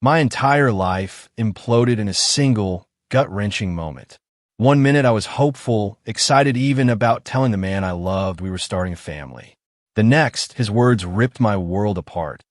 My entire life imploded in a single, gut-wrenching moment. One minute I was hopeful, excited even about telling the man I loved we were starting a family. The next, his words ripped my world apart,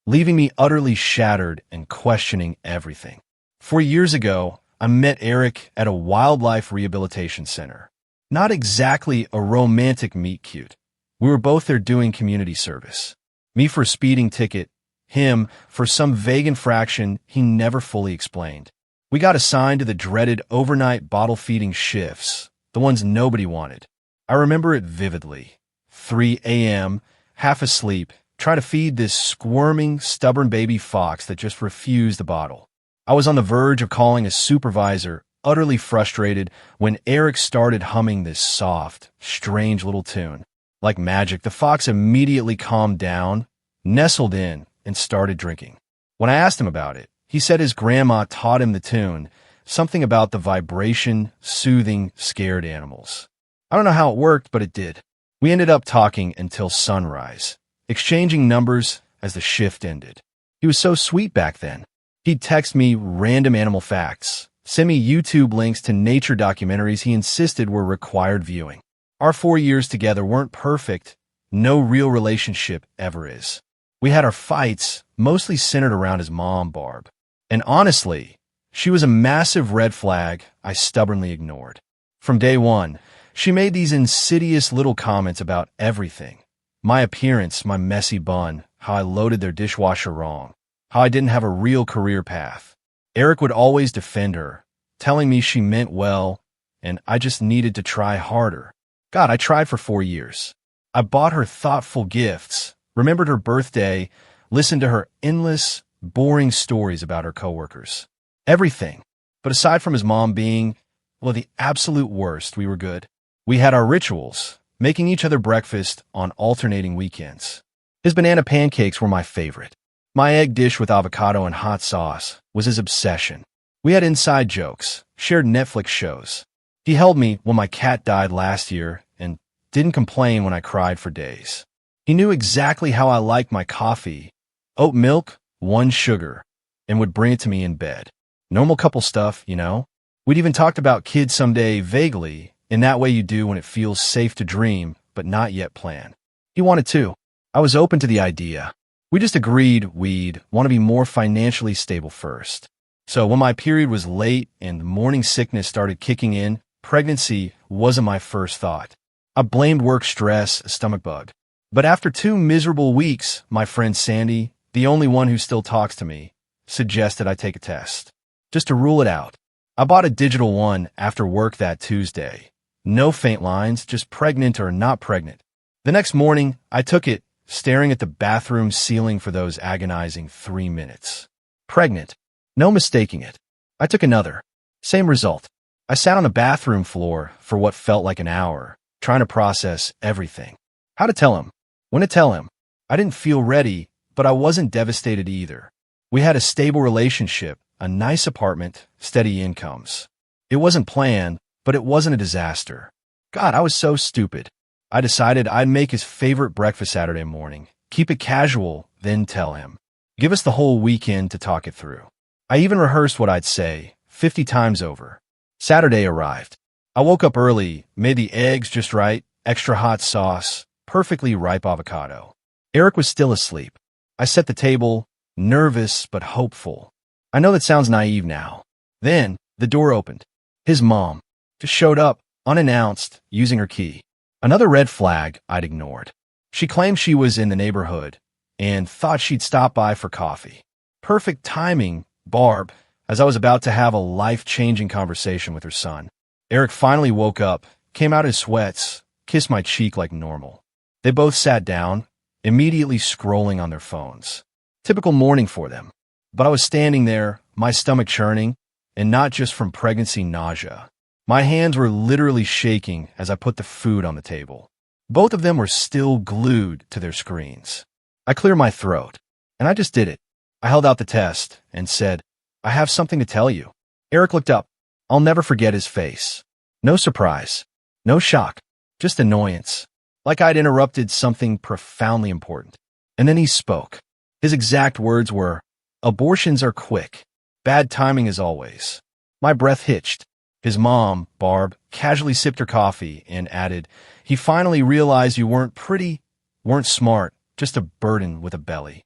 leaving me utterly shattered and questioning everything. 4 years ago, I met Eric at a wildlife rehabilitation center. Not exactly a romantic meet-cute. We were both there doing community service. Me for a speeding ticket, him for some vague infraction he never fully explained. We got assigned to the dreaded overnight bottle-feeding shifts, the ones nobody wanted. I remember it vividly. 3 a.m., half asleep, trying to feed this squirming, stubborn baby fox that just refused the bottle. I was on the verge of calling a supervisor, utterly frustrated, when Eric started humming this soft, strange little tune. Like magic, the fox immediately calmed down, nestled in, and started drinking. When I asked him about it, he said his grandma taught him the tune, something about the vibration, soothing, scared animals. I don't know how it worked, but it did. We ended up talking until sunrise, exchanging numbers as the shift ended. He was so sweet back then. He'd text me random animal facts, send me YouTube links to nature documentaries he insisted were required viewing. Our 4 years together weren't perfect. No real relationship ever is. We had our fights, mostly centered around his mom, Barb. And honestly, she was a massive red flag I stubbornly ignored. From day one, she made these insidious little comments about everything. My appearance, my messy bun, how I loaded their dishwasher wrong, how I didn't have a real career path. Eric would always defend her, telling me she meant well, and I just needed to try harder. God, I tried for 4 years. I bought her thoughtful gifts, remembered her birthday, listened to her endless, boring stories about her coworkers. Everything. But aside from his mom being, well, the absolute worst, we were good. We had our rituals, making each other breakfast on alternating weekends. His banana pancakes were my favorite. My egg dish with avocado and hot sauce was his obsession. We had inside jokes, shared Netflix shows. He held me when my cat died last year and didn't complain when I cried for days. He knew exactly how I liked my coffee, oat milk, 1 sugar, and would bring it to me in bed. Normal couple stuff, you know? We'd even talked about kids someday vaguely, in that way you do when it feels safe to dream, but not yet plan. He wanted to. I was open to the idea. We just agreed we'd want to be more financially stable first. So when my period was late and morning sickness started kicking in, pregnancy wasn't my first thought. I blamed work stress, a stomach bug. But after 2 miserable weeks, my friend Sandy, the only one who still talks to me, suggested I take a test, just to rule it out. I bought a digital one after work that Tuesday. No faint lines, just pregnant or not pregnant. The next morning, I took it, staring at the bathroom ceiling for those agonizing 3 minutes. Pregnant. No mistaking it. I took another. Same result. I sat on the bathroom floor for what felt like an hour, trying to process everything. How to tell him? When to tell him? I didn't feel ready, but I wasn't devastated either. We had a stable relationship, a nice apartment, steady incomes. It wasn't planned, but it wasn't a disaster. God, I was so stupid. I decided I'd make his favorite breakfast Saturday morning, keep it casual, then tell him. Give us the whole weekend to talk it through. I even rehearsed what I'd say, 50 times over. Saturday arrived. I woke up early, made the eggs just right, extra hot sauce, perfectly ripe avocado. Eric was still asleep. I set the table, nervous but hopeful. I know that sounds naive now. Then, the door opened. His mom just showed up, unannounced, using her key. Another red flag I'd ignored. She claimed she was in the neighborhood and thought she'd stop by for coffee. Perfect timing, Barb, as I was about to have a life-changing conversation with her son. Eric finally woke up, came out in sweats, kissed my cheek like normal. They both sat down, immediately scrolling on their phones. Typical morning for them. But I was standing there, my stomach churning, and not just from pregnancy nausea. My hands were literally shaking as I put the food on the table. Both of them were still glued to their screens. I cleared my throat, and I just did it. I held out the test and said, "I have something to tell you." Eric looked up. I'll never forget his face. No surprise, no shock, just annoyance, like I'd interrupted something profoundly important. And then he spoke. His exact words were, Abortions are quick. Bad timing as always. My breath hitched. His mom, Barb, casually sipped her coffee and added, "He finally realized you weren't pretty, weren't smart, just a burden with a belly."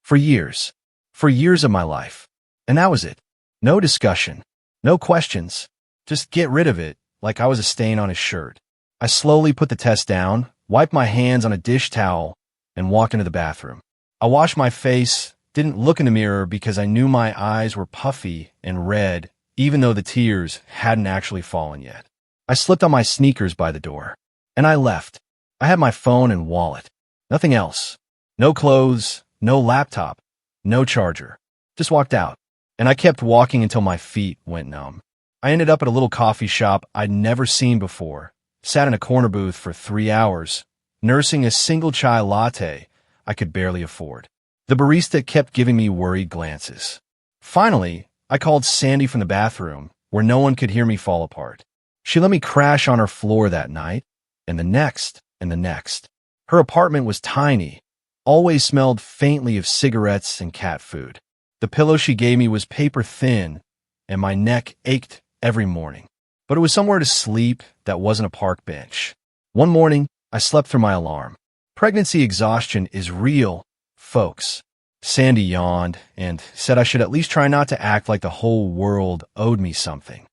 For years. For years of my life. And that was it. No discussion. No questions. Just get rid of it, like I was a stain on his shirt. I slowly put the test down, wiped my hands on a dish towel, and walked into the bathroom. I washed my face, didn't look in the mirror because I knew my eyes were puffy and red, even though the tears hadn't actually fallen yet. I slipped on my sneakers by the door, and I left. I had my phone and wallet. Nothing else. No clothes, no laptop, no charger. Just walked out, and I kept walking until my feet went numb. I ended up at a little coffee shop I'd never seen before, sat in a corner booth for 3 hours, nursing a single chai latte I could barely afford. The barista kept giving me worried glances. Finally, I called Sandy from the bathroom, where no one could hear me fall apart. She let me crash on her floor that night, and the next, and the next. Her apartment was tiny, always smelled faintly of cigarettes and cat food. The pillow she gave me was paper thin, and my neck ached every morning. But it was somewhere to sleep that wasn't a park bench. One morning, I slept through my alarm. Pregnancy exhaustion is real, folks. Sandy yawned and said I should at least try not to act like the whole world owed me something.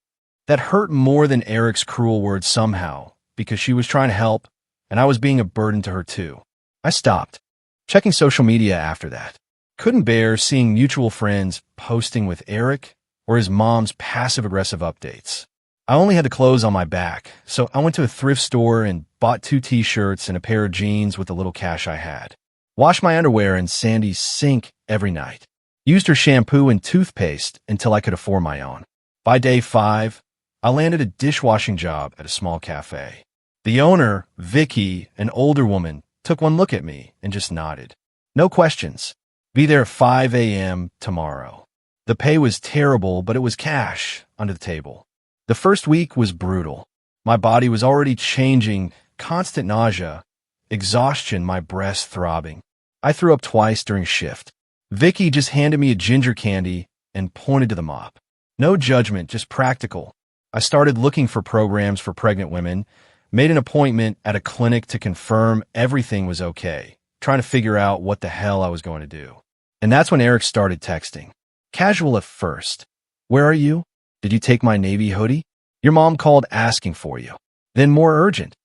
That hurt more than Eric's cruel words somehow, because she was trying to help, and I was being a burden to her too. I stopped checking social media after that. Couldn't bear seeing mutual friends posting with Eric or his mom's passive-aggressive updates. I only had the clothes on my back, so I went to a thrift store and bought 2 t-shirts and a pair of jeans with the little cash I had. Washed my underwear in Sandy's sink every night. Used her shampoo and toothpaste until I could afford my own. By day 5, I landed a dishwashing job at a small cafe. The owner, Vicky, an older woman, took one look at me and just nodded. No questions. Be there at 5 a.m. tomorrow. The pay was terrible, but it was cash under the table. The first week was brutal. My body was already changing, constant nausea, exhaustion, my breast throbbing. I threw up twice during shift. Vicky just handed me a ginger candy and pointed to the mop. No judgment, just practical. I started looking for programs for pregnant women, made an appointment at a clinic to confirm everything was okay, trying to figure out what the hell I was going to do. And that's when Eric started texting. Casual at first. "Where are you? Did you take my navy hoodie? Your mom called asking for you." Then more urgent.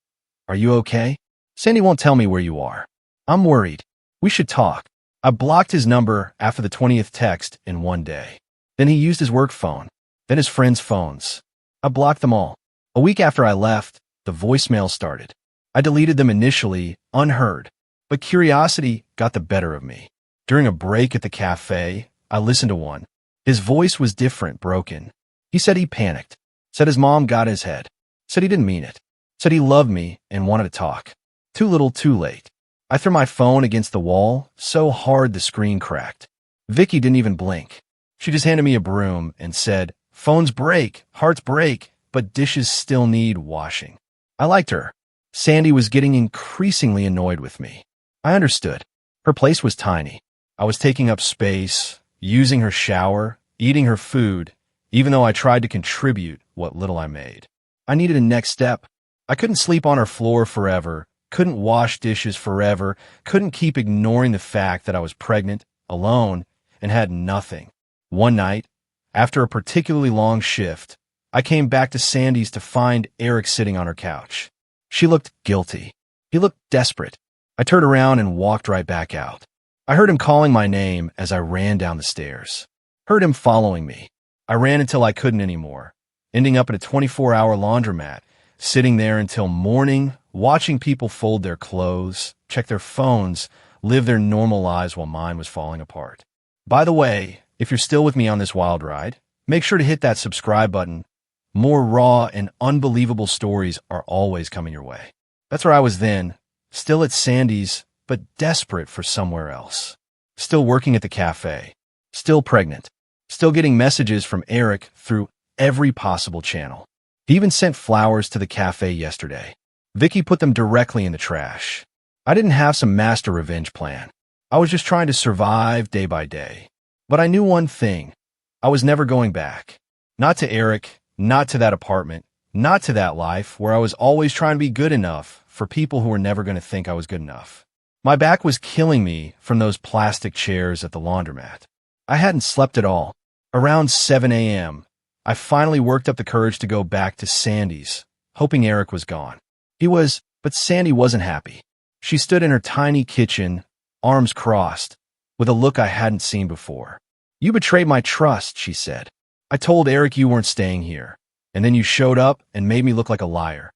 "Are you okay? Sandy won't tell me where you are. I'm worried. We should talk." I blocked his number after the 20th text in one day. Then he used his work phone, then his friends' phones. I blocked them all. A week after I left, the voicemail started. I deleted them initially, unheard, but curiosity got the better of me. During a break at the cafe, I listened to one. His voice was different, broken. He said he panicked, said his mom got in his head, said he didn't mean it, said he loved me and wanted to talk. Too little, too late. I threw my phone against the wall, so hard the screen cracked. Vicky didn't even blink. She just handed me a broom and said, "Phones break, hearts break, but dishes still need washing." I liked her. Sandy was getting increasingly annoyed with me. I understood. Her place was tiny. I was taking up space, using her shower, eating her food, even though I tried to contribute what little I made. I needed a next step. I couldn't sleep on her floor forever, couldn't wash dishes forever, couldn't keep ignoring the fact that I was pregnant, alone, and had nothing. One night, after a particularly long shift, I came back to Sandy's to find Eric sitting on her couch. She looked guilty. He looked desperate. I turned around and walked right back out. I heard him calling my name as I ran down the stairs. Heard him following me. I ran until I couldn't anymore, ending up at a 24-hour laundromat, sitting there until morning, watching people fold their clothes, check their phones, live their normal lives while mine was falling apart. By the way, if you're still with me on this wild ride, make sure to hit that subscribe button. More raw and unbelievable stories are always coming your way. That's where I was then, still at Sandy's, but desperate for somewhere else. Still working at the cafe. Still pregnant. Still getting messages from Eric through every possible channel. He even sent flowers to the cafe yesterday. Vicky put them directly in the trash. I didn't have some master revenge plan. I was just trying to survive day by day. But I knew one thing. I was never going back. Not to Eric, not to that apartment, not to that life where I was always trying to be good enough for people who were never going to think I was good enough. My back was killing me from those plastic chairs at the laundromat. I hadn't slept at all. Around 7 a.m., I finally worked up the courage to go back to Sandy's, hoping Eric was gone. But Sandy wasn't happy. She stood in her tiny kitchen, arms crossed, with a look I hadn't seen before. "You betrayed my trust," she said. "I told Eric you weren't staying here, and then you showed up and made me look like a liar."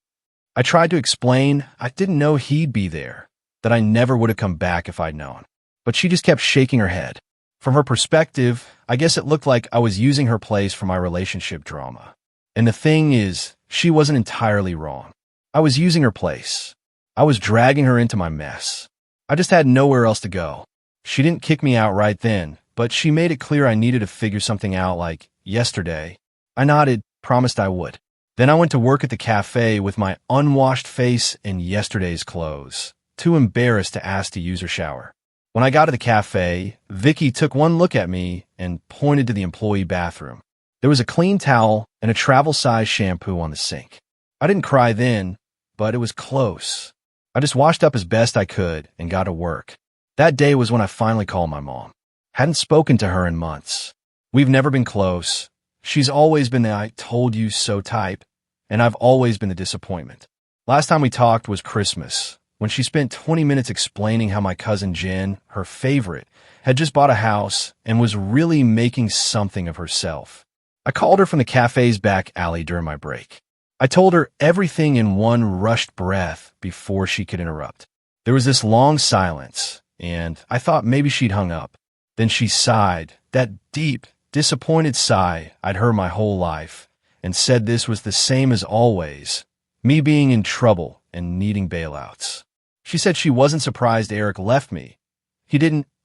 I tried to explain I didn't know he'd be there, that I never would have come back if I'd known. But she just kept shaking her head. From her perspective, I guess it looked like I was using her place for my relationship drama. And the thing is, she wasn't entirely wrong. I was using her place. I was dragging her into my mess. I just had nowhere else to go. She didn't kick me out right then, but she made it clear I needed to figure something out like yesterday. I nodded, promised I would. Then I went to work at the cafe with my unwashed face in yesterday's clothes, too embarrassed to ask to use her shower. When I got to the cafe, Vicky took one look at me and pointed to the employee bathroom. There was a clean towel and a travel-size shampoo on the sink. I didn't cry then, but it was close. I just washed up as best I could and got to work. That day was when I finally called my mom. Hadn't spoken to her in months. We've never been close. She's always been the "I told you so" type, and I've always been the disappointment. Last time we talked was Christmas, when she spent 20 minutes explaining how my cousin Jen, her favorite, had just bought a house and was really making something of herself. I called her from the cafe's back alley during my break. I told her everything in one rushed breath before she could interrupt. There was this long silence, and I thought maybe she'd hung up. Then she sighed, that deep, disappointed sigh I'd heard my whole life, and said this was the same as always, me being in trouble and needing bailouts. She said she wasn't surprised Eric left me.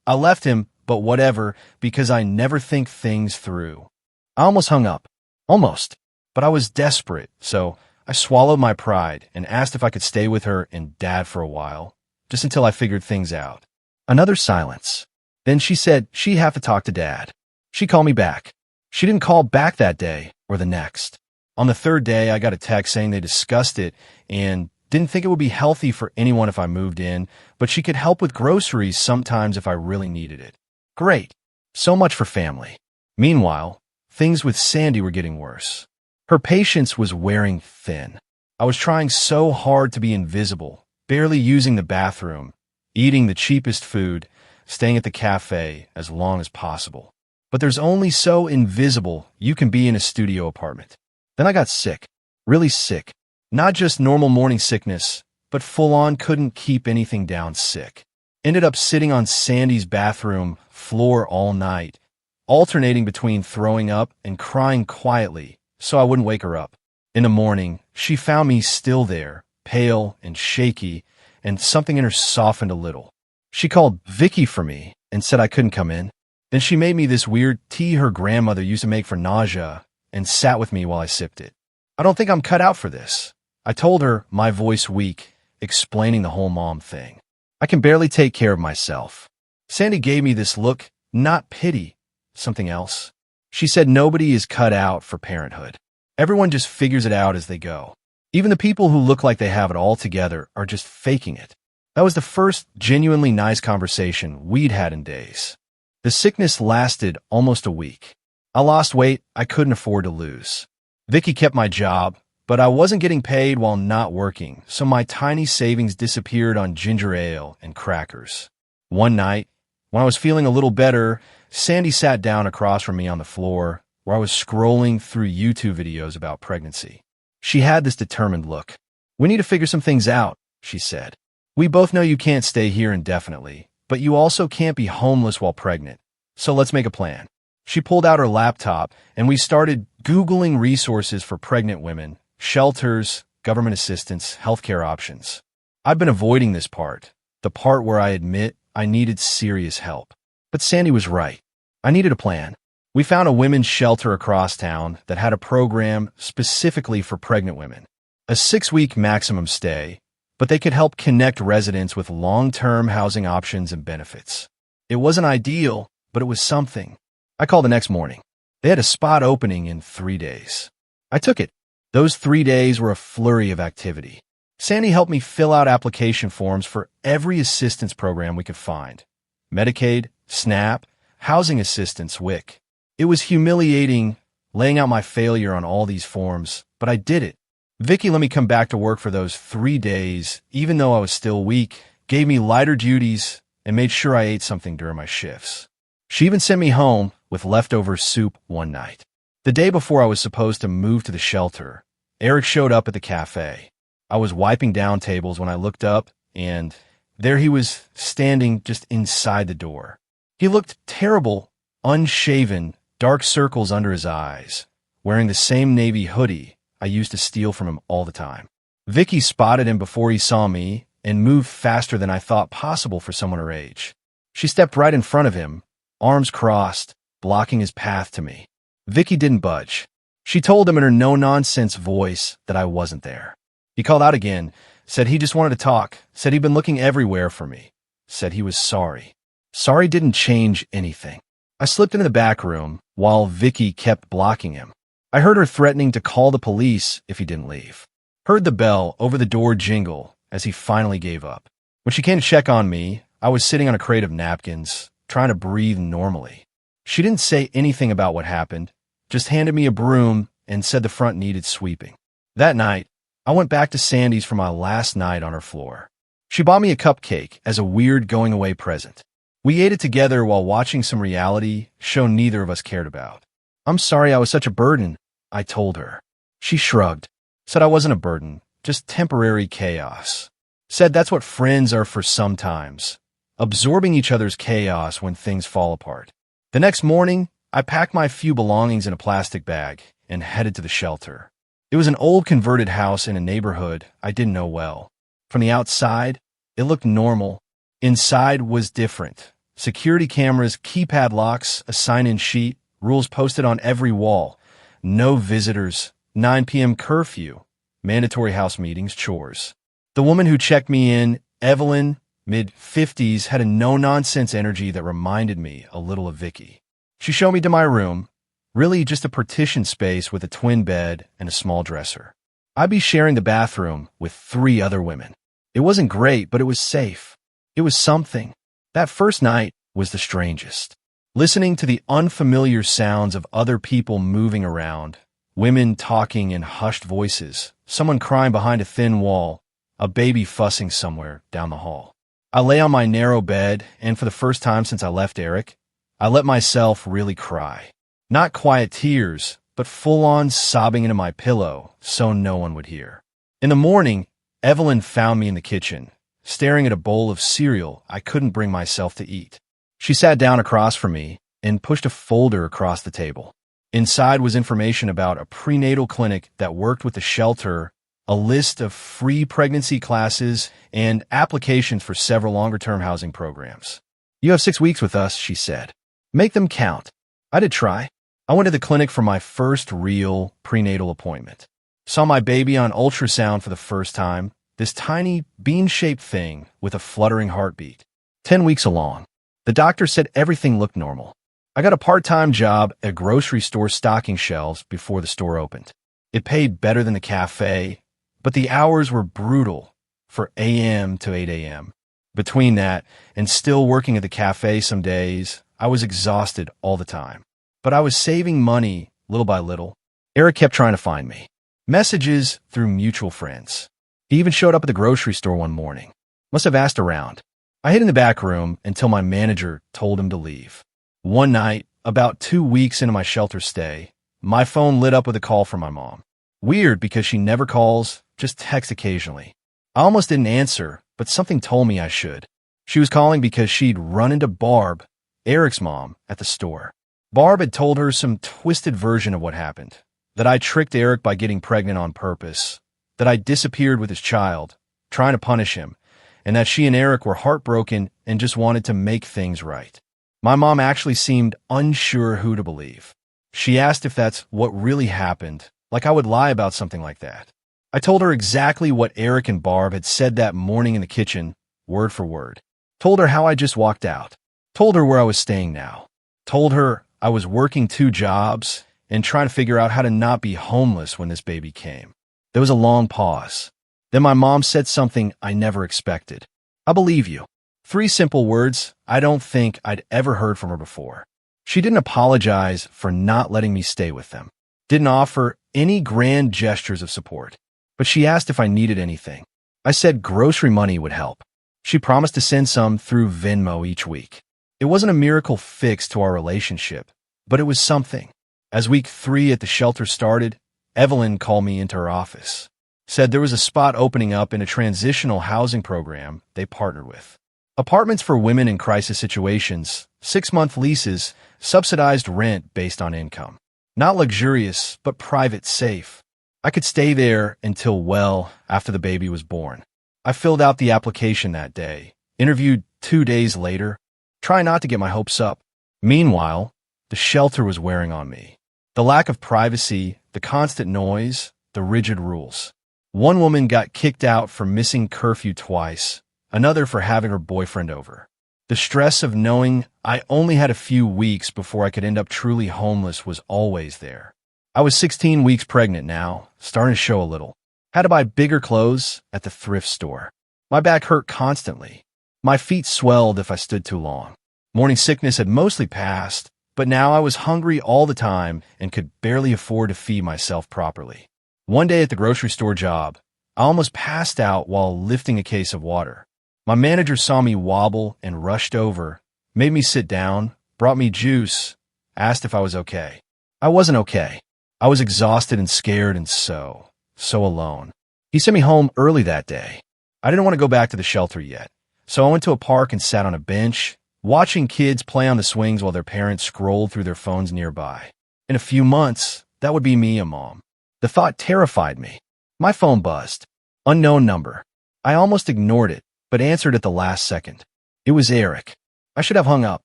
I left him, but whatever, because I never think things through. I almost hung up. Almost. But I was desperate, so I swallowed my pride and asked if I could stay with her and Dad for a while, just until I figured things out. Another silence. Then she said she'd have to talk to Dad. She called me back. She didn't call back that day or the next. On the third day, I got a text saying they discussed it and didn't think it would be healthy for anyone if I moved in, but she could help with groceries sometimes if I really needed it. Great. So much for family. Meanwhile, things with Sandy were getting worse. Her patience was wearing thin. I was trying so hard to be invisible, barely using the bathroom, eating the cheapest food, staying at the cafe as long as possible. But there's only so invisible you can be in a studio apartment. Then I got sick, really sick. Not just normal morning sickness, but full-on couldn't keep anything down sick. Ended up sitting on Sandy's bathroom floor all night, alternating between throwing up and crying quietly so I wouldn't wake her up. In the morning, she found me still there, pale and shaky, and something in her softened a little. She called Vicky for me and said I couldn't come in. Then she made me this weird tea her grandmother used to make for nausea and sat with me while I sipped it. I don't think I'm cut out for this. I told her, my voice weak, explaining the whole mom thing. I can barely take care of myself. Sandy gave me this look, not pity, something else. She said nobody is cut out for parenthood. Everyone just figures it out as they go. Even the people who look like they have it all together are just faking it. That was the first genuinely nice conversation we'd had in days. The sickness lasted almost a week. I lost weight I couldn't afford to lose. Vicky kept my job, but I wasn't getting paid while not working, so my tiny savings disappeared on ginger ale and crackers. One night, when I was feeling a little better, Sandy sat down across from me on the floor where I was scrolling through YouTube videos about pregnancy. She had this determined look. "We need to figure some things out," she said. "We both know you can't stay here indefinitely, but you also can't be homeless while pregnant. So let's make a plan." She pulled out her laptop, and we started Googling resources for pregnant women, shelters, government assistance, healthcare options. I'd been avoiding this part, the part where I admit I needed serious help. But Sandy was right. I needed a plan. We found a women's shelter across town that had a program specifically for pregnant women. A 6-week maximum stay, but they could help connect residents with long-term housing options and benefits. It wasn't ideal, but it was something. I called the next morning. They had a spot opening in 3 days. I took it. Those 3 days were a flurry of activity. Sandy helped me fill out application forms for every assistance program we could find. Medicaid, SNAP, housing assistance, WIC. It was humiliating laying out my failure on all these forms, but I did it. Vicky let me come back to work for those 3 days, even though I was still weak, gave me lighter duties, and made sure I ate something during my shifts. She even sent me home with leftover soup one night. The day before I was supposed to move to the shelter, Eric showed up at the cafe. I was wiping down tables when I looked up, and there he was standing just inside the door. He looked terrible, unshaven, dark circles under his eyes, wearing the same navy hoodie I used to steal from him all the time. Vicky spotted him before he saw me and moved faster than I thought possible for someone her age. She stepped right in front of him, arms crossed, blocking his path to me. Vicky didn't budge. She told him in her no-nonsense voice that I wasn't there. He called out again, said he just wanted to talk, said he'd been looking everywhere for me, said he was sorry. Sorry didn't change anything. I slipped into the back room while Vicky kept blocking him. I heard her threatening to call the police if he didn't leave. Heard the bell over the door jingle as he finally gave up. When she came to check on me, I was sitting on a crate of napkins, trying to breathe normally. She didn't say anything about what happened, just handed me a broom and said the front needed sweeping. That night, I went back to Sandy's for my last night on her floor. She bought me a cupcake as a weird going-away present. We ate it together while watching some reality show neither of us cared about. I'm sorry I was such a burden, I told her. She shrugged, said I wasn't a burden, just temporary chaos. Said that's what friends are for sometimes, absorbing each other's chaos when things fall apart. The next morning, I packed my few belongings in a plastic bag and headed to the shelter. It was an old converted house in a neighborhood I didn't know well. From the outside, it looked normal. Inside was different. Security cameras, keypad locks, a sign-in sheet, rules posted on every wall. No visitors, 9 p.m. curfew, mandatory house meetings, chores. The woman who checked me in, Evelyn, mid-50s, had a no-nonsense energy that reminded me a little of Vicky. She showed me to my room, really just a partition space with a twin bed and a small dresser. I'd be sharing the bathroom with 3 other women. It wasn't great, but it was safe. It was something. That first night was the strangest. Listening to the unfamiliar sounds of other people moving around, women talking in hushed voices, someone crying behind a thin wall, a baby fussing somewhere down the hall. I lay on my narrow bed, and for the first time since I left Eric, I let myself really cry. Not quiet tears, but full-on sobbing into my pillow so no one would hear. In the morning, Evelyn found me in the kitchen, staring at a bowl of cereal I couldn't bring myself to eat. She sat down across from me and pushed a folder across the table. Inside was information about a prenatal clinic that worked with the shelter, a list of free pregnancy classes, and applications for several longer-term housing programs. You have 6 weeks with us, she said. Make them count. I did try. I went to the clinic for my first real prenatal appointment. Saw my baby on ultrasound for the first time, this tiny bean-shaped thing with a fluttering heartbeat. 10 weeks along. The doctor said everything looked normal. I got a part-time job at a grocery store stocking shelves before the store opened. It paid better than the cafe, but the hours were brutal for a.m. to 8 a.m. Between that and still working at the cafe some days, I was exhausted all the time. But I was saving money little by little. Eric kept trying to find me. Messages through mutual friends. He even showed up at the grocery store one morning. Must have asked around. I hid in the back room until my manager told him to leave. One night, about 2 weeks into my shelter stay, my phone lit up with a call from my mom. Weird because she never calls, just texts occasionally. I almost didn't answer, but something told me I should. She was calling because she'd run into Barb, Eric's mom, at the store. Barb had told her some twisted version of what happened, that I tricked Eric by getting pregnant on purpose, that I disappeared with his child, trying to punish him, and that she and Eric were heartbroken and just wanted to make things right. My mom actually seemed unsure who to believe. She asked if that's what really happened, like I would lie about something like that. I told her exactly what Eric and Barb had said that morning in the kitchen, word for word. Told her how I just walked out. Told her where I was staying now. Told her I was working 2 jobs and trying to figure out how to not be homeless when this baby came. There was a long pause. Then my mom said something I never expected. "I believe you." 3 simple words I don't think I'd ever heard from her before. She didn't apologize for not letting me stay with them. Didn't offer any grand gestures of support. But she asked if I needed anything. I said grocery money would help. She promised to send some through Venmo each week. It wasn't a miracle fix to our relationship, but it was something. As week 3 at the shelter started, Evelyn called me into her office. Said there was a spot opening up in a transitional housing program they partnered with. Apartments for women in crisis situations, 6-month leases, subsidized rent based on income. Not luxurious, but private, safe. I could stay there until well after the baby was born. I filled out the application that day, interviewed 2 days later, trying not to get my hopes up. Meanwhile, the shelter was wearing on me. The lack of privacy, the constant noise, the rigid rules. One woman got kicked out for missing curfew twice, another for having her boyfriend over. The stress of knowing I only had a few weeks before I could end up truly homeless was always there. I was 16 weeks pregnant now, starting to show a little. Had to buy bigger clothes at the thrift store. My back hurt constantly. My feet swelled if I stood too long. Morning sickness had mostly passed, but now I was hungry all the time and could barely afford to feed myself properly. One day at the grocery store job, I almost passed out while lifting a case of water. My manager saw me wobble and rushed over, made me sit down, brought me juice, asked if I was okay. I wasn't okay. I was exhausted and scared and so alone. He sent me home early that day. I didn't want to go back to the shelter yet, so I went to a park and sat on a bench, watching kids play on the swings while their parents scrolled through their phones nearby. In a few months, that would be me a mom. The thought terrified me. My phone buzzed. Unknown number. I almost ignored it, but answered at the last second. It was Eric. I should have hung up,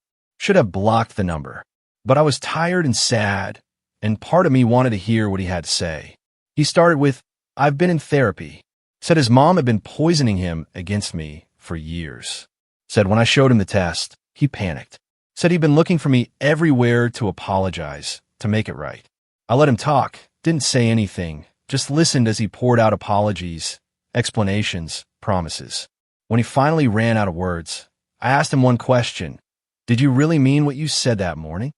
should have blocked the number. But I was tired and sad, and part of me wanted to hear what he had to say. He started with, "I've been in therapy." Said his mom had been poisoning him against me for years. Said when I showed him the test, he panicked. Said he'd been looking for me everywhere to apologize, to make it right. I let him talk, didn't say anything, just listened as he poured out apologies, explanations, promises. When he finally ran out of words, I asked him one question. "Did you really mean what you said that morning?"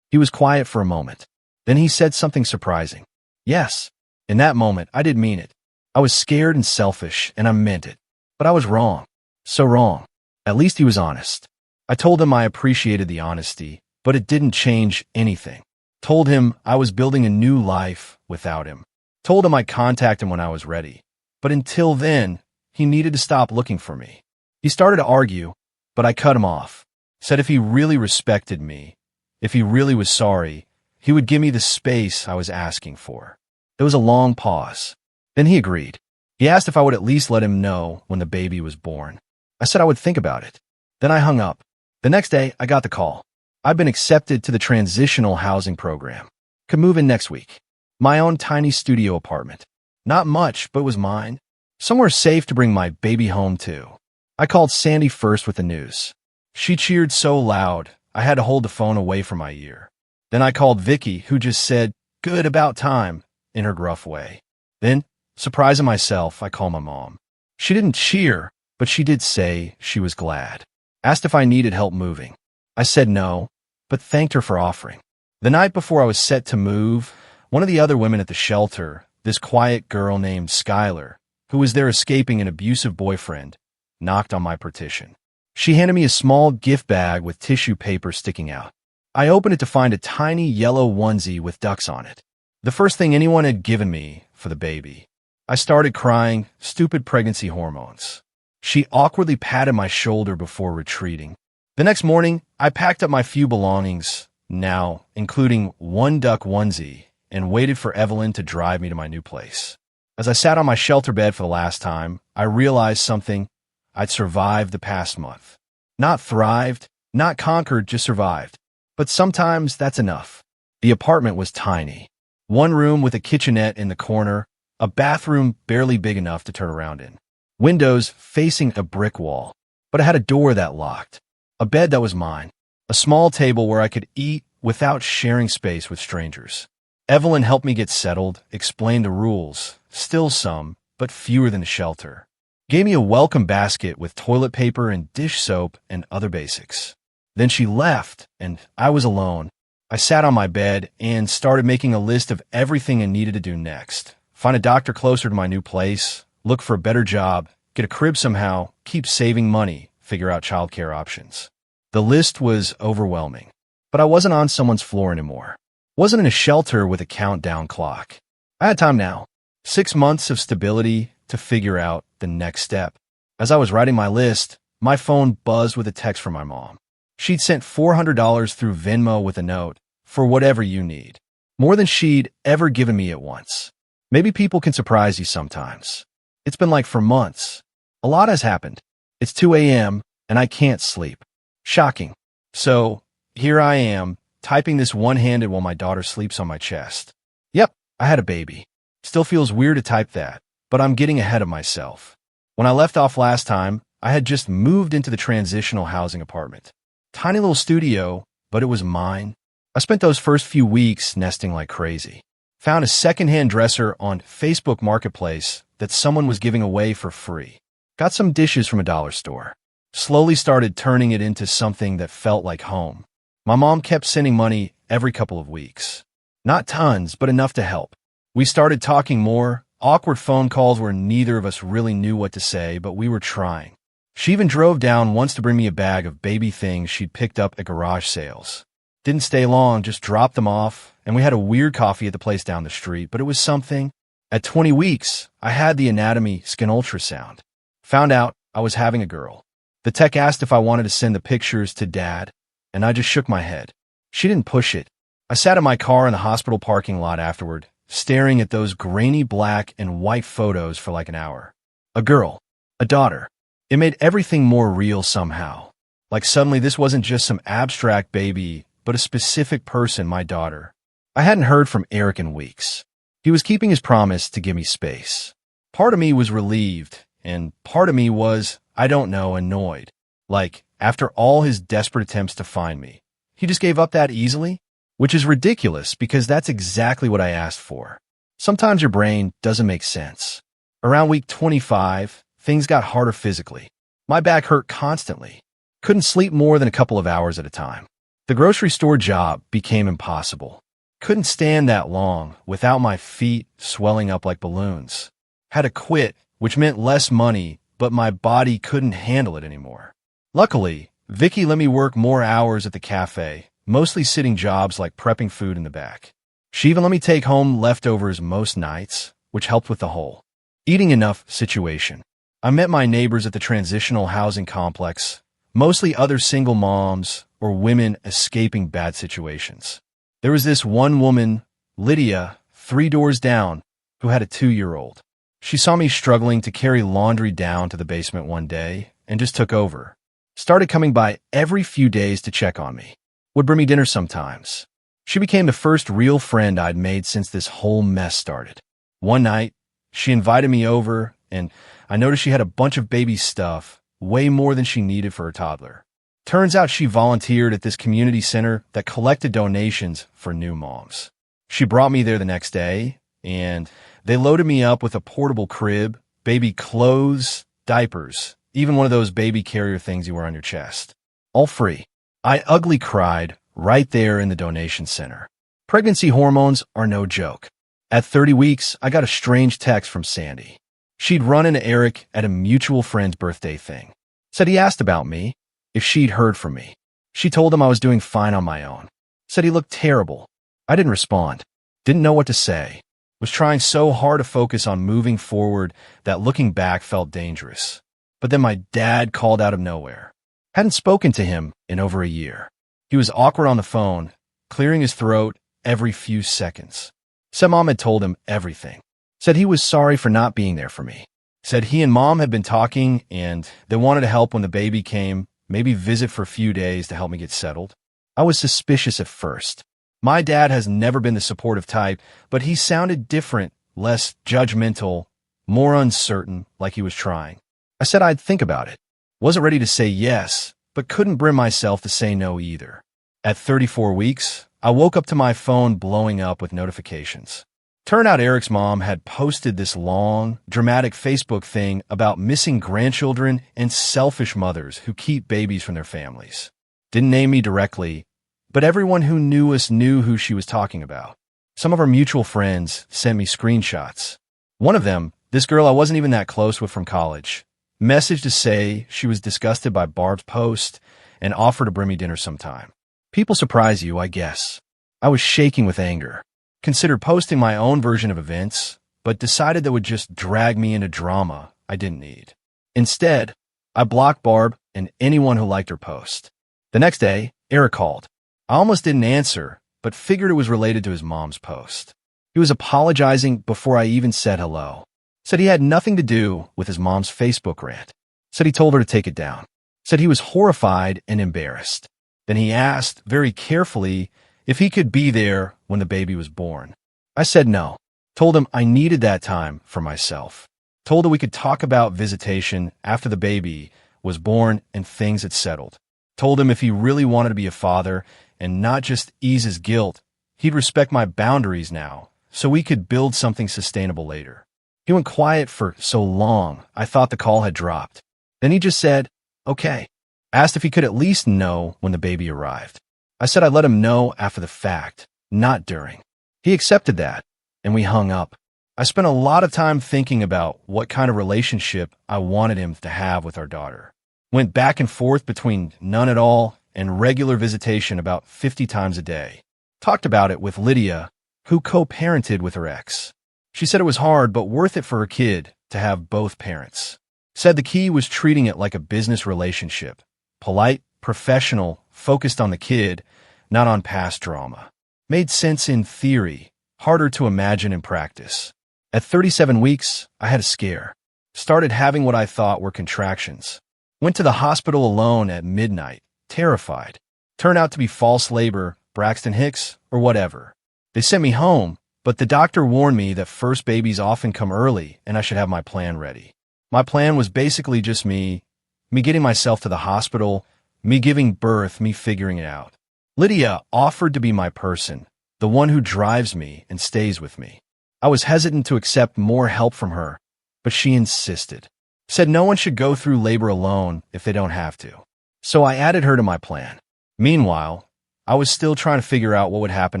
He was quiet for a moment. Then he said something surprising. "Yes." In that moment, I did mean it. I was scared and selfish, and I meant it. But I was wrong. So wrong. At least he was honest. I told him I appreciated the honesty, but it didn't change anything. Told him I was building a new life without him. Told him I'd contact him when I was ready. But until then, he needed to stop looking for me. He started to argue, but I cut him off. Said if he really respected me, if he really was sorry, he would give me the space I was asking for. There was a long pause. Then he agreed. He asked if I would at least let him know when the baby was born. I said I would think about it. Then I hung up. The next day, I got the call. I'd been accepted to the transitional housing program. Could move in next week. My own tiny studio apartment. Not much, but it was mine. Somewhere safe to bring my baby home to. I called Sandy first with the news. She cheered so loud, I had to hold the phone away from my ear. Then I called Vicky, who just said, "Good, about time," in her gruff way. Then, surprising myself, I called my mom. She didn't cheer, but she did say she was glad. Asked if I needed help moving. I said no, but thanked her for offering. The night before I was set to move, one of the other women at the shelter, this quiet girl named Skylar, who was there escaping an abusive boyfriend, knocked on my partition. She handed me a small gift bag with tissue paper sticking out. I opened it to find a tiny yellow onesie with ducks on it. The first thing anyone had given me for the baby. I started crying, stupid pregnancy hormones. She awkwardly patted my shoulder before retreating. The next morning, I packed up my few belongings, now including one duck onesie, and waited for Evelyn to drive me to my new place. As I sat on my shelter bed for the last time, I realized something. I'd survived the past month. Not thrived, not conquered, just survived. But sometimes that's enough. The apartment was tiny. One room with a kitchenette in the corner, a bathroom barely big enough to turn around in. Windows facing a brick wall. But it had a door that locked. A bed that was mine. A small table where I could eat, without sharing space with strangers. Evelyn helped me get settled, explained the rules, still some, but fewer than the shelter. Gave me a welcome basket with toilet paper and dish soap and other basics. Then she left, and I was alone. I sat on my bed and started making a list of everything I needed to do next. Find a doctor closer to my new place, look for a better job, get a crib somehow, keep saving money, figure out childcare options. The list was overwhelming, but I wasn't on someone's floor anymore. Wasn't in a shelter with a countdown clock. I had time now. 6 months of stability to figure out the next step. As I was writing my list, my phone buzzed with a text from my mom. She'd sent $400 through Venmo with a note, "For whatever you need." More than she'd ever given me at once. Maybe people can surprise you sometimes. It's been like for months. A lot has happened. It's 2 a.m. and I can't sleep. Shocking. So, here I am, typing this one-handed while my daughter sleeps on my chest. Yep, I had a baby. Still feels weird to type that, but I'm getting ahead of myself. When I left off last time, I had just moved into the transitional housing apartment. Tiny little studio, but it was mine. I spent those first few weeks nesting like crazy. Found a secondhand dresser on Facebook Marketplace that someone was giving away for free. Got some dishes from a dollar store. Slowly started turning it into something that felt like home. My mom kept sending money every couple of weeks. Not tons, but enough to help. We started talking more, awkward phone calls where neither of us really knew what to say, but we were trying. She even drove down once to bring me a bag of baby things she'd picked up at garage sales. Didn't stay long, just dropped them off, and we had a weird coffee at the place down the street, but it was something. At 20 weeks, I had the anatomy skin ultrasound. Found out I was having a girl. The tech asked if I wanted to send the pictures to Dad, and I just shook my head. She didn't push it. I sat in my car in the hospital parking lot afterward, staring at those grainy black and white photos for like an hour. A girl. A daughter. It made everything more real somehow. Like suddenly this wasn't just some abstract baby, but a specific person, my daughter. I hadn't heard from Eric in weeks. He was keeping his promise to give me space. Part of me was relieved, and part of me was, I don't know, annoyed. Like, after all his desperate attempts to find me, he just gave up that easily? Which is ridiculous because that's exactly what I asked for. Sometimes your brain doesn't make sense. Around week 25, things got harder physically. My back hurt constantly. Couldn't sleep more than a couple of hours at a time. The grocery store job became impossible. Couldn't stand that long without my feet swelling up like balloons. Had to quit, which meant less money, but my body couldn't handle it anymore. Luckily, Vicky let me work more hours at the cafe, mostly sitting jobs like prepping food in the back. She even let me take home leftovers most nights, which helped with the whole eating enough situation. I met my neighbors at the transitional housing complex, mostly other single moms or women escaping bad situations. There was this one woman, Lydia, 3 doors down, who had a 2-year-old. She saw me struggling to carry laundry down to the basement one day and just took over. Started coming by every few days to check on me. Would bring me dinner sometimes. She became the first real friend I'd made since this whole mess started. One night, she invited me over, and I noticed she had a bunch of baby stuff, way more than she needed for her toddler. Turns out she volunteered at this community center that collected donations for new moms. She brought me there the next day, and they loaded me up with a portable crib, baby clothes, diapers, even one of those baby carrier things you wear on your chest. All free. I ugly cried right there in the donation center. Pregnancy hormones are no joke. At 30 weeks, I got a strange text from Sandy. She'd run into Eric at a mutual friend's birthday thing. Said he asked about me, if she'd heard from me. She told him I was doing fine on my own. Said he looked terrible. I didn't respond. Didn't know what to say. Was trying so hard to focus on moving forward that looking back felt dangerous. But then my dad called out of nowhere. Hadn't spoken to him in over a year. He was awkward on the phone, clearing his throat every few seconds. Said Mom had told him everything. Said he was sorry for not being there for me. Said he and Mom had been talking and they wanted to help when the baby came, maybe visit for a few days to help me get settled. I was suspicious at first. My dad has never been the supportive type, but he sounded different, less judgmental, more uncertain, like he was trying. I said I'd think about it. Wasn't ready to say yes, but couldn't bring myself to say no either. At 34 weeks, I woke up to my phone blowing up with notifications. Turned out Eric's mom had posted this long, dramatic Facebook thing about missing grandchildren and selfish mothers who keep babies from their families. Didn't name me directly, but everyone who knew us knew who she was talking about. Some of our mutual friends sent me screenshots. One of them, this girl I wasn't even that close with from college, messaged to say she was disgusted by Barb's post and offered to bring me dinner sometime. People surprise you, I guess. I was shaking with anger. Considered posting my own version of events, but decided that would just drag me into drama I didn't need. Instead, I blocked Barb and anyone who liked her post. The next day, Eric called. I almost didn't answer, but figured it was related to his mom's post. He was apologizing before I even said hello. Said he had nothing to do with his mom's Facebook rant. Said he told her to take it down. Said he was horrified and embarrassed. Then he asked, very carefully, if he could be there when the baby was born. I said no. Told him I needed that time for myself. Told him we could talk about visitation after the baby was born and things had settled. Told him if he really wanted to be a father and not just ease his guilt, he'd respect my boundaries now so we could build something sustainable later. He went quiet for so long, I thought the call had dropped. Then he just said, okay. Asked if he could at least know when the baby arrived. I said I'd let him know after the fact, not during. He accepted that, and we hung up. I spent a lot of time thinking about what kind of relationship I wanted him to have with our daughter. Went back and forth between none at all and regular visitation about 50 times a day. Talked about it with Lydia, who co-parented with her ex. She said it was hard but worth it for her kid to have both parents. Said the key was treating it like a business relationship. Polite, professional, focused on the kid, not on past drama. Made sense in theory, harder to imagine in practice. At 37 weeks, I had a scare. Started having what I thought were contractions. Went to the hospital alone at midnight, terrified. Turned out to be false labor, Braxton Hicks, or whatever. They sent me home, but the doctor warned me that first babies often come early and I should have my plan ready. My plan was basically just me getting myself to the hospital, me giving birth, me figuring it out. Lydia offered to be my person, the one who drives me and stays with me. I was hesitant to accept more help from her, but she insisted. Said no one should go through labor alone if they don't have to. So I added her to my plan. Meanwhile, I was still trying to figure out what would happen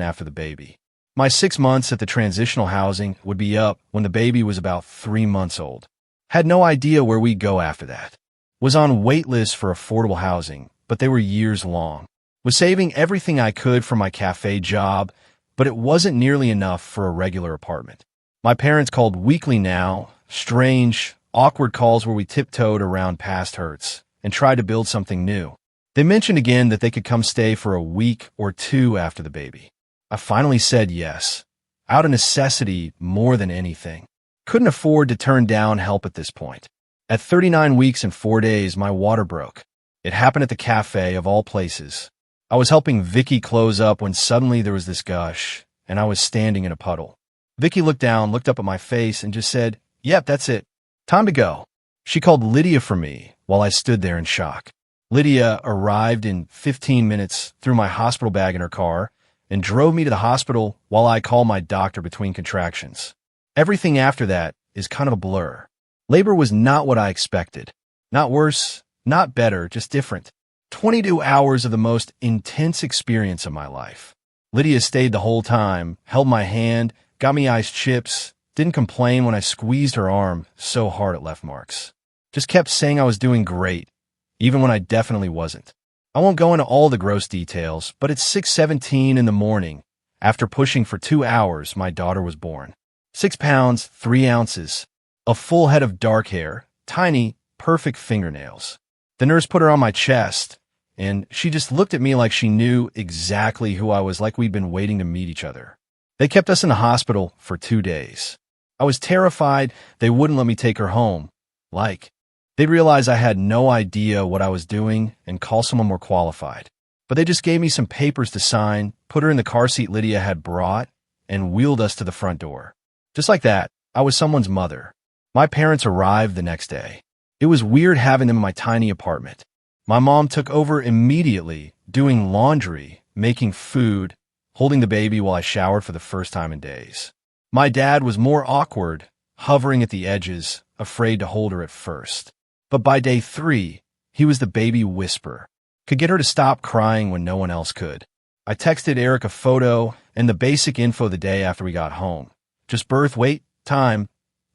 after the baby. My 6 months at the transitional housing would be up when the baby was about 3 months old. Had no idea where we'd go after that. Was on wait lists for affordable housing, but they were years long. Was saving everything I could for my cafe job, but it wasn't nearly enough for a regular apartment. My parents called weekly now, strange, awkward calls where we tiptoed around past hurts and tried to build something new. They mentioned again that they could come stay for a week or two after the baby. I finally said yes, out of necessity more than anything. Couldn't afford to turn down help at this point. At 39 weeks and 4 days, my water broke. It happened at the cafe of all places. I was helping Vicky close up when suddenly there was this gush, and I was standing in a puddle. Vicky looked down, looked up at my face, and just said, "Yep, that's it. Time to go." She called Lydia for me while I stood there in shock. Lydia arrived in 15 minutes, threw my hospital bag in her car, and drove me to the hospital while I called my doctor between contractions. Everything after that is kind of a blur. Labor was not what I expected. Not worse, not better, just different. 22 hours of the most intense experience of my life. Lydia stayed the whole time, held my hand, got me iced chips, didn't complain when I squeezed her arm so hard it left marks. Just kept saying I was doing great, even when I definitely wasn't. I won't go into all the gross details, but at 6:17 in the morning, after pushing for 2 hours, my daughter was born. 6 pounds, 3 ounces, a full head of dark hair, tiny, perfect fingernails. The nurse put her on my chest, and she just looked at me like she knew exactly who I was, like we'd been waiting to meet each other. They kept us in the hospital for 2 days. I was terrified they wouldn't let me take her home. They'd realize I had no idea what I was doing and call someone more qualified. But they just gave me some papers to sign, put her in the car seat Lydia had brought, and wheeled us to the front door. Just like that, I was someone's mother. My parents arrived the next day. It was weird having them in my tiny apartment. My mom took over immediately, doing laundry, making food, holding the baby while I showered for the first time in days. My dad was more awkward, hovering at the edges, afraid to hold her at first. But by day 3, he was the baby whisperer. Could get her to stop crying when no one else could. I texted Eric a photo and the basic info the day after we got home. Just birth, weight, time,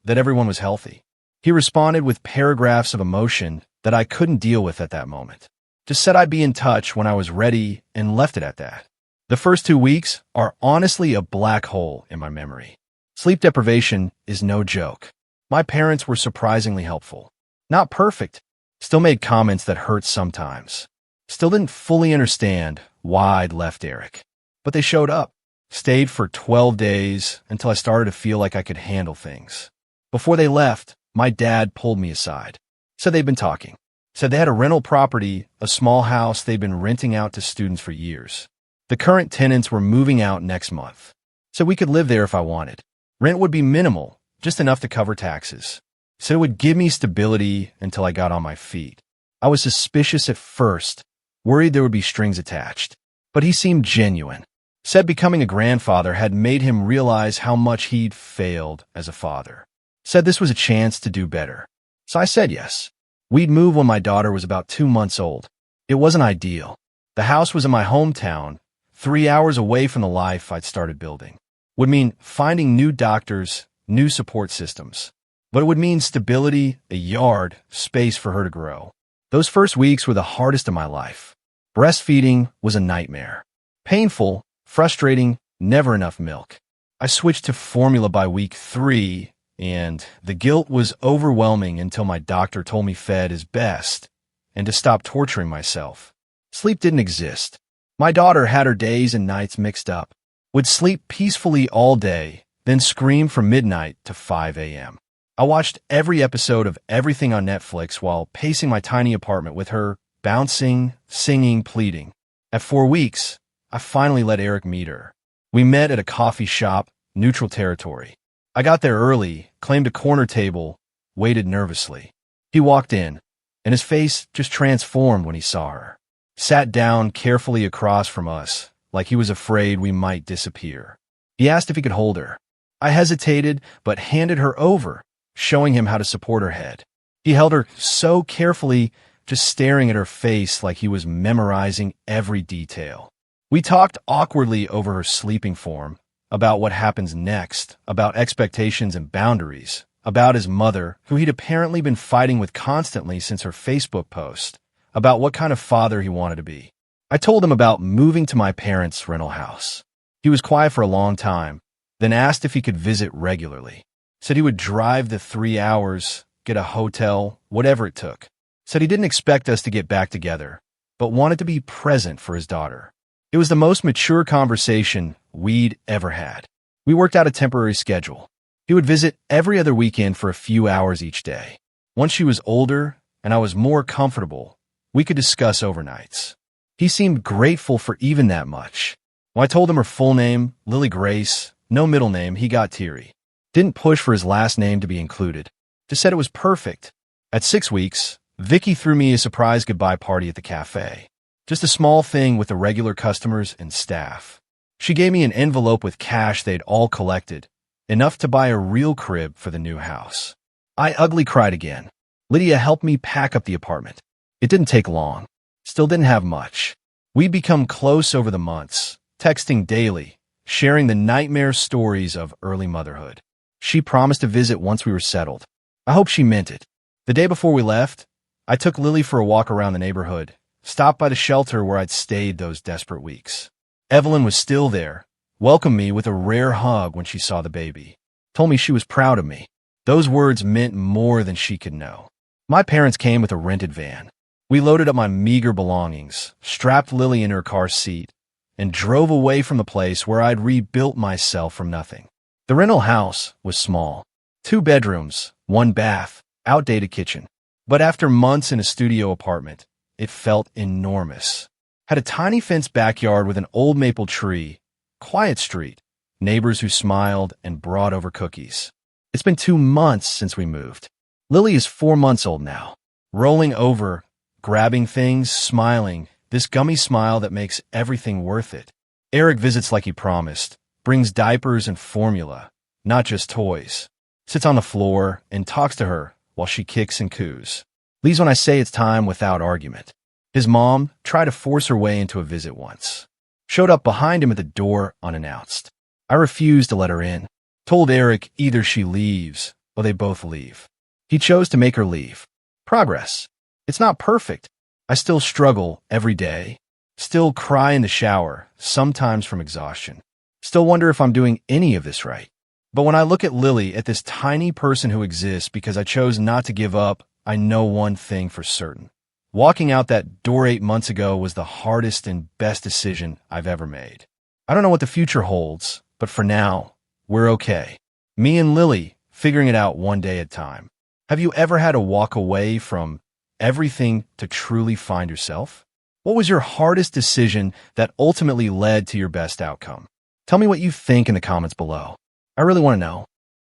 that everyone was healthy. He responded with paragraphs of emotion that I couldn't deal with at that moment. Just said I'd be in touch when I was ready and left it at that. The first 2 weeks are honestly a black hole in my memory. Sleep deprivation is no joke. My parents were surprisingly helpful. Not perfect. Still made comments that hurt sometimes. Still didn't fully understand why I'd left Eric. But they showed up. Stayed for 12 days until I started to feel like I could handle things. Before they left, my dad pulled me aside. Said they'd been talking. Said they had a rental property, a small house they'd been renting out to students for years. The current tenants were moving out next month. Said we could live there if I wanted. Rent would be minimal, just enough to cover taxes. Said it would give me stability until I got on my feet. I was suspicious at first, worried there would be strings attached. But he seemed genuine. Said becoming a grandfather had made him realize how much he'd failed as a father. Said this was a chance to do better. So I said yes. We'd move when my daughter was about 2 months old. It wasn't ideal. The house was in my hometown, 3 hours away from the life I'd started building. Would mean finding new doctors, new support systems. But it would mean stability, a yard, space for her to grow. Those first weeks were the hardest of my life. Breastfeeding was a nightmare. Painful, frustrating, never enough milk. I switched to formula by week 3, and the guilt was overwhelming until my doctor told me fed is best and to stop torturing myself. Sleep didn't exist. My daughter had her days and nights mixed up. Would sleep peacefully all day, then scream from midnight to 5 a.m. I watched every episode of everything on Netflix while pacing my tiny apartment with her, bouncing, singing, pleading. At 4 weeks, I finally let Eric meet her. We met at a coffee shop, neutral territory. I got there early, claimed a corner table, waited nervously. He walked in, and his face just transformed when he saw her. Sat down carefully across from us, like he was afraid we might disappear. He asked if he could hold her. I hesitated, but handed her over, showing him how to support her head. He held her so carefully, just staring at her face like he was memorizing every detail. We talked awkwardly over her sleeping form, about what happens next, about expectations and boundaries, about his mother, who he'd apparently been fighting with constantly since her Facebook post, about what kind of father he wanted to be. I told him about moving to my parents' rental house. He was quiet for a long time, then asked if he could visit regularly. Said he would drive the 3 hours, get a hotel, whatever it took. Said he didn't expect us to get back together, but wanted to be present for his daughter. It was the most mature conversation we'd ever had. We worked out a temporary schedule. He would visit every other weekend for a few hours each day. Once she was older and I was more comfortable, we could discuss overnights. He seemed grateful for even that much. When I told him her full name, Lily Grace, no middle name, he got teary. Didn't push for his last name to be included. Just said it was perfect. At 6 weeks, Vicky threw me a surprise goodbye party at the cafe. Just a small thing with the regular customers and staff. She gave me an envelope with cash they'd all collected, enough to buy a real crib for the new house. I ugly cried again. Lydia helped me pack up the apartment. It didn't take long. Still didn't have much. We'd become close over the months, texting daily, sharing the nightmare stories of early motherhood. She promised to visit once we were settled. I hope she meant it. The day before we left, I took Lily for a walk around the neighborhood, stopped by the shelter where I'd stayed those desperate weeks. Evelyn was still there, welcomed me with a rare hug when she saw the baby. Told me she was proud of me. Those words meant more than she could know. My parents came with a rented van. We loaded up my meager belongings, strapped Lily in her car seat, and drove away from the place where I'd rebuilt myself from nothing. The rental house was small. 2 bedrooms, 1 bath, outdated kitchen. But after months in a studio apartment, it felt enormous. Had a tiny fenced backyard with an old maple tree, quiet street, neighbors who smiled and brought over cookies. It's been 2 months since we moved. Lily is 4 months old now, rolling over, grabbing things, smiling, this gummy smile that makes everything worth it. Eric visits like he promised, brings diapers and formula, not just toys. Sits on the floor and talks to her while she kicks and coos. Leaves when I say it's time without argument. His mom tried to force her way into a visit once. Showed up behind him at the door unannounced. I refused to let her in. Told Eric either she leaves or they both leave. He chose to make her leave. Progress. It's not perfect. I still struggle every day. Still cry in the shower, sometimes from exhaustion. Still wonder if I'm doing any of this right. But when I look at Lily, at this tiny person who exists because I chose not to give up, I know one thing for certain. Walking out that door 8 months ago was the hardest and best decision I've ever made. I don't know what the future holds, but for now, we're okay. Me and Lily, figuring it out one day at a time. Have you ever had to walk away from everything to truly find yourself? What was your hardest decision that ultimately led to your best outcome? Tell me what you think in the comments below. I really want to know.